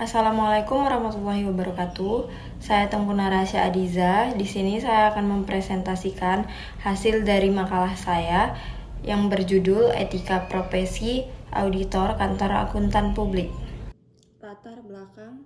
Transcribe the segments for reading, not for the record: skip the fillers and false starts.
Assalamualaikum warahmatullahi wabarakatuh. Saya Tengku Narasya Adiza. Di sini saya akan mempresentasikan hasil dari makalah saya yang berjudul Etika Profesi Auditor Kantor Akuntan Publik. Latar belakang,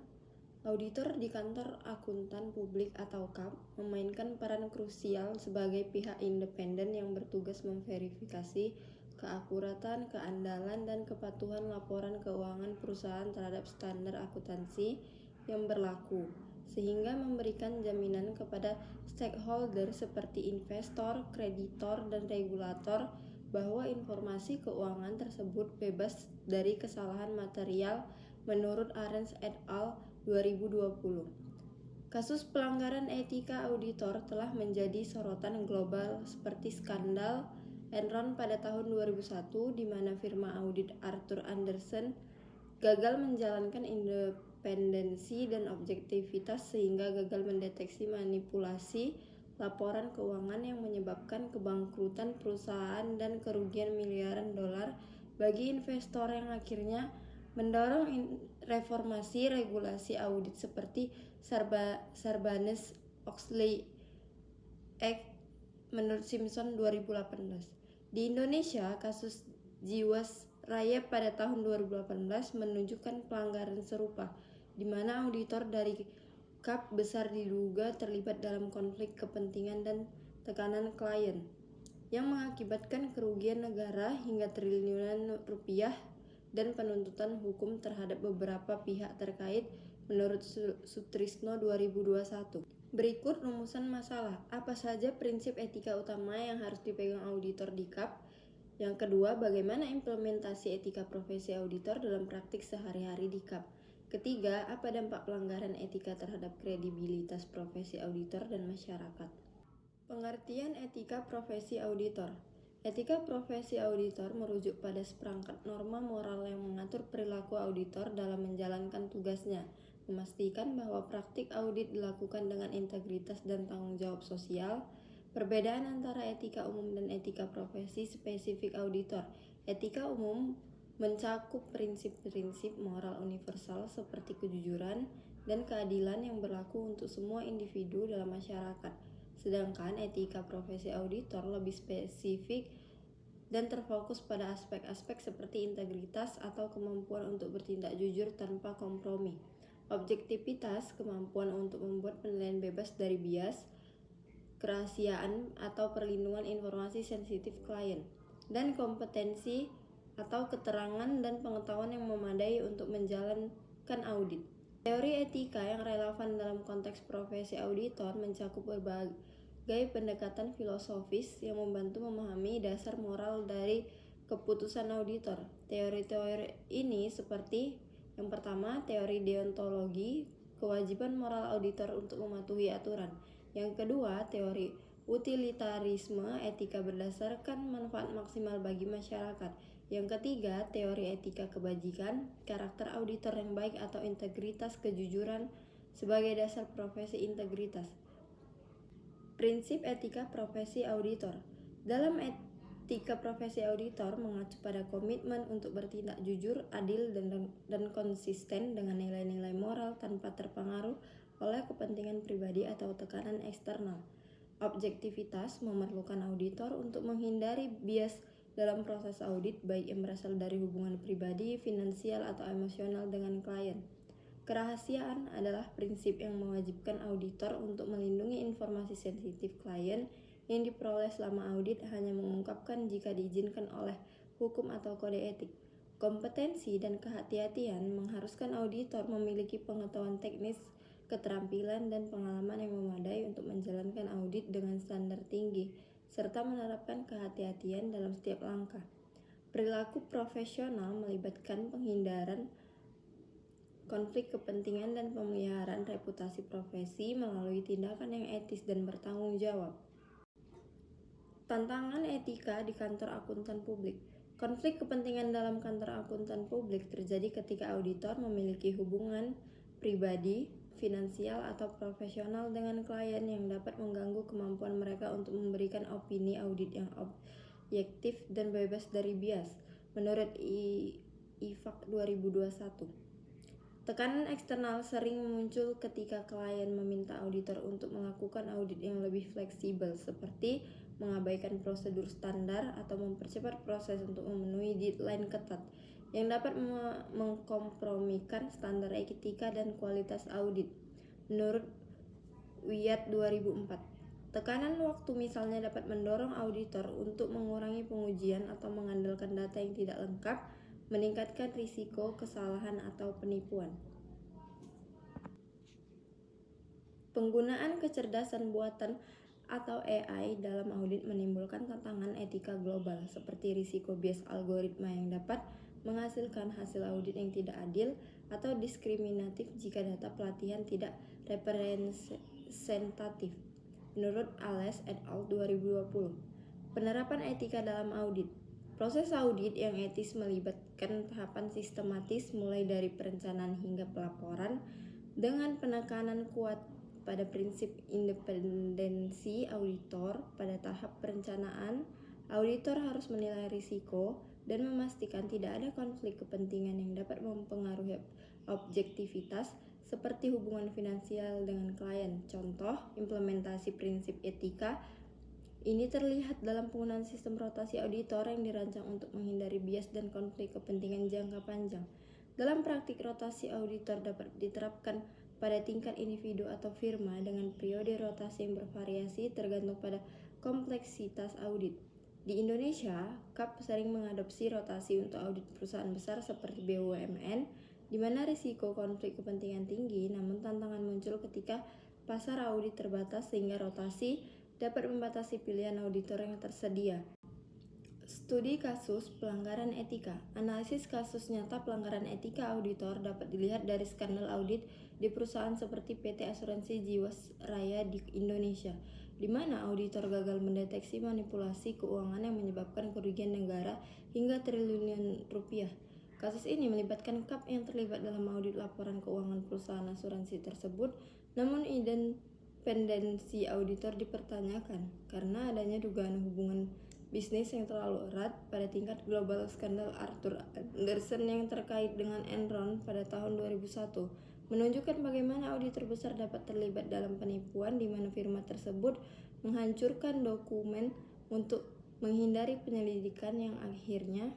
auditor di Kantor Akuntan Publik atau KAP memainkan peran krusial sebagai pihak independen yang bertugas memverifikasi keakuratan, keandalan, dan kepatuhan laporan keuangan perusahaan terhadap standar akuntansi yang berlaku, sehingga memberikan jaminan kepada stakeholder seperti investor, kreditor, dan regulator bahwa informasi keuangan tersebut bebas dari kesalahan material menurut Arens et al. 2020. Kasus pelanggaran etika auditor telah menjadi sorotan global seperti skandal Enron pada tahun 2001 di mana firma audit Arthur Andersen gagal menjalankan independensi dan objektivitas sehingga gagal mendeteksi manipulasi laporan keuangan yang menyebabkan kebangkrutan perusahaan dan kerugian miliaran dolar bagi investor yang akhirnya mendorong reformasi regulasi audit seperti Sarbanes-Oxley Act menurut Simpson 2018. Di Indonesia, kasus Jiwasraya pada tahun 2018 menunjukkan pelanggaran serupa, di mana auditor dari KAP besar diduga terlibat dalam konflik kepentingan dan tekanan klien, yang mengakibatkan kerugian negara hingga triliunan rupiah dan penuntutan hukum terhadap beberapa pihak terkait menurut Sutrisno 2021. Berikut rumusan masalah. Apa saja prinsip etika utama yang harus dipegang auditor di KAP? Yang kedua, bagaimana implementasi etika profesi auditor dalam praktik sehari-hari di KAP? Ketiga, apa dampak pelanggaran etika terhadap kredibilitas profesi auditor dan masyarakat? Pengertian etika profesi auditor. Etika profesi auditor merujuk pada seperangkat norma moral yang mengatur perilaku auditor dalam menjalankan tugasnya, memastikan bahwa praktik audit dilakukan dengan integritas dan tanggung jawab sosial. Perbedaan antara etika umum dan etika profesi spesifik auditor. Etika umum mencakup prinsip-prinsip moral universal seperti kejujuran dan keadilan yang berlaku untuk semua individu dalam masyarakat. Sedangkan etika profesi auditor lebih spesifik dan terfokus pada aspek-aspek seperti integritas atau kemampuan untuk bertindak jujur tanpa kompromi. Objektivitas, kemampuan untuk membuat penilaian bebas dari bias, kerahasiaan atau perlindungan informasi sensitif klien, dan kompetensi atau keterangan dan pengetahuan yang memadai untuk menjalankan audit. Teori etika yang relevan dalam konteks profesi auditor mencakup berbagai pendekatan filosofis yang membantu memahami dasar moral dari keputusan auditor. Teori-teori ini seperti yang pertama, teori deontologi, kewajiban moral auditor untuk mematuhi aturan. Yang kedua, teori utilitarisme, etika berdasarkan manfaat maksimal bagi masyarakat. Yang ketiga, teori etika kebajikan, karakter auditor yang baik atau integritas kejujuran sebagai dasar profesi integritas. Prinsip etika profesi auditor. Dalam etika profesi auditor mengacu pada komitmen untuk bertindak jujur, adil, dan konsisten dengan nilai-nilai moral tanpa terpengaruh oleh kepentingan pribadi atau tekanan eksternal. Objektivitas memerlukan auditor untuk menghindari bias dalam proses audit, baik yang berasal dari hubungan pribadi, finansial, atau emosional dengan klien. Kerahasiaan adalah prinsip yang mewajibkan auditor untuk melindungi informasi sensitif klien yang diperoleh selama audit hanya mengungkapkan jika diizinkan oleh hukum atau kode etik. Kompetensi dan kehati-hatian mengharuskan auditor memiliki pengetahuan teknis, keterampilan, dan pengalaman yang memadai untuk menjalankan audit dengan standar tinggi, serta menerapkan kehati-hatian dalam setiap langkah. Perilaku profesional melibatkan penghindaran konflik kepentingan dan pemeliharaan reputasi profesi melalui tindakan yang etis dan bertanggung jawab. Tantangan etika di kantor akuntan publik. Konflik kepentingan dalam kantor akuntan publik terjadi ketika auditor memiliki hubungan pribadi, finansial, atau profesional dengan klien yang dapat mengganggu kemampuan mereka untuk memberikan opini audit yang objektif dan bebas dari bias, menurut IFAK 2021. Tekanan eksternal sering muncul ketika klien meminta auditor untuk melakukan audit yang lebih fleksibel, seperti mengabaikan prosedur standar atau mempercepat proses untuk memenuhi deadline ketat, yang dapat mengkompromikan standar etika dan kualitas audit. Menurut Wyatt 2004, tekanan waktu misalnya dapat mendorong auditor untuk mengurangi pengujian atau mengandalkan data yang tidak lengkap, meningkatkan risiko kesalahan atau penipuan. Penggunaan kecerdasan buatan atau AI dalam audit menimbulkan tantangan etika global, seperti risiko bias algoritma yang dapat menghasilkan hasil audit yang tidak adil atau diskriminatif jika data pelatihan tidak representatif. Menurut Ales et al. 2020, penerapan etika dalam audit. Proses audit yang etis melibatkan tahapan sistematis mulai dari perencanaan hingga pelaporan, dengan penekanan kuat pada prinsip independensi auditor. Pada tahap perencanaan, auditor harus menilai risiko dan memastikan tidak ada konflik kepentingan yang dapat mempengaruhi objektivitas, seperti hubungan finansial dengan klien. Contoh, implementasi prinsip etika ini terlihat dalam penggunaan sistem rotasi auditor yang dirancang untuk menghindari bias dan konflik kepentingan jangka panjang. Dalam praktik, rotasi auditor dapat diterapkan pada tingkat individu atau firma dengan periode rotasi yang bervariasi tergantung pada kompleksitas audit. Di Indonesia, KAP sering mengadopsi rotasi untuk audit perusahaan besar seperti BUMN, di mana risiko konflik kepentingan tinggi, namun tantangan muncul ketika pasar audit terbatas sehingga rotasi dapat membatasi pilihan auditor yang tersedia. Studi kasus pelanggaran etika. Analisis kasus nyata pelanggaran etika auditor dapat dilihat dari skandal audit di perusahaan seperti PT Asuransi Jiwasraya di Indonesia, di mana auditor gagal mendeteksi manipulasi keuangan yang menyebabkan kerugian negara hingga triliunan rupiah. Kasus ini melibatkan KAP yang terlibat dalam audit laporan keuangan perusahaan asuransi tersebut, namun independensi auditor dipertanyakan karena adanya dugaan hubungan bisnis yang terlalu erat. Pada tingkat global, skandal Arthur Andersen yang terkait dengan Enron pada tahun 2001 menunjukkan bagaimana auditor besar dapat terlibat dalam penipuan, di mana firma tersebut menghancurkan dokumen untuk menghindari penyelidikan yang akhirnya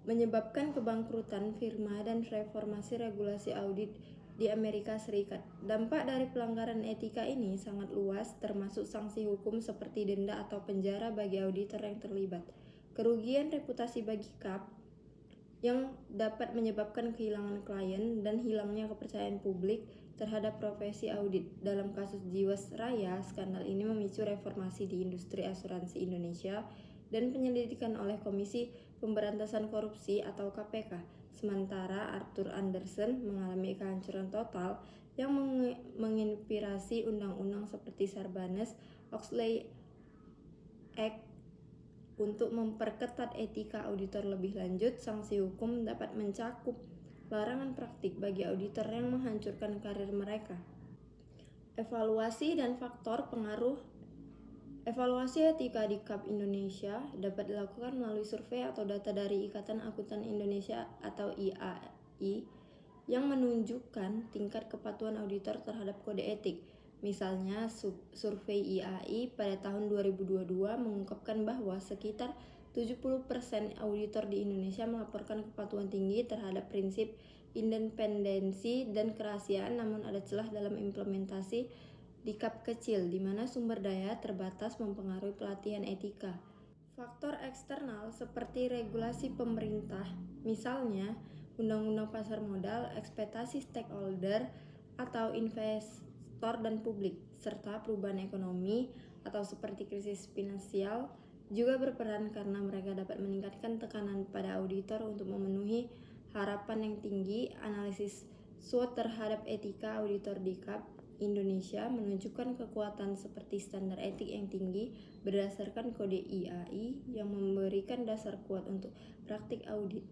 menyebabkan kebangkrutan firma dan reformasi regulasi audit di Amerika Serikat. Dampak dari pelanggaran etika ini sangat luas, termasuk sanksi hukum seperti denda atau penjara bagi auditor yang terlibat, kerugian reputasi bagi KAP yang dapat menyebabkan kehilangan klien, dan hilangnya kepercayaan publik terhadap profesi audit. Dalam kasus Jiwasraya, skandal ini memicu reformasi di industri asuransi Indonesia dan penyelidikan oleh Komisi Pemberantasan Korupsi atau KPK. Sementara Arthur Andersen mengalami kehancuran total yang menginspirasi undang-undang seperti Sarbanes-Oxley Act untuk memperketat etika auditor lebih lanjut. Sanksi hukum dapat mencakup larangan praktik bagi auditor yang menghancurkan karir mereka. Evaluasi dan faktor pengaruh. Evaluasi etika di KAP Indonesia dapat dilakukan melalui survei atau data dari Ikatan Akuntan Indonesia atau IAI yang menunjukkan tingkat kepatuhan auditor terhadap kode etik. Misalnya, survei IAI pada tahun 2022 mengungkapkan bahwa sekitar 70% auditor di Indonesia melaporkan kepatuhan tinggi terhadap prinsip independensi dan kerahasiaan, namun ada celah dalam implementasi di KAP kecil, di mana sumber daya terbatas mempengaruhi pelatihan etika. Faktor eksternal seperti regulasi pemerintah, misalnya undang-undang pasar modal, ekspektasi stakeholder atau investor dan publik, serta perubahan ekonomi atau seperti krisis finansial juga berperan karena mereka dapat meningkatkan tekanan pada auditor untuk memenuhi harapan yang tinggi. Analisis SWOT terhadap etika auditor di KAP Indonesia menunjukkan kekuatan seperti standar etik yang tinggi berdasarkan kode IAI yang memberikan dasar kuat untuk praktik audit.